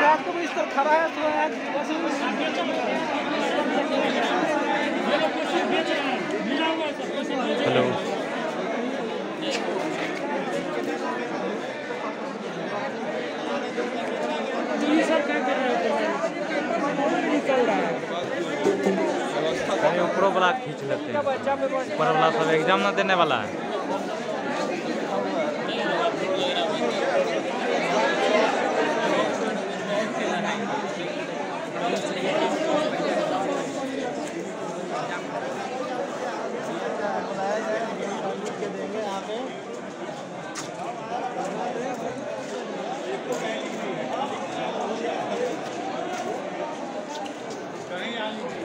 रात को इस तरह खड़ा है तो हेलो ऊपर वाला खींच लेते हैं, ऊपर वाला सब एग्जाम ना देने वाला है। कहीं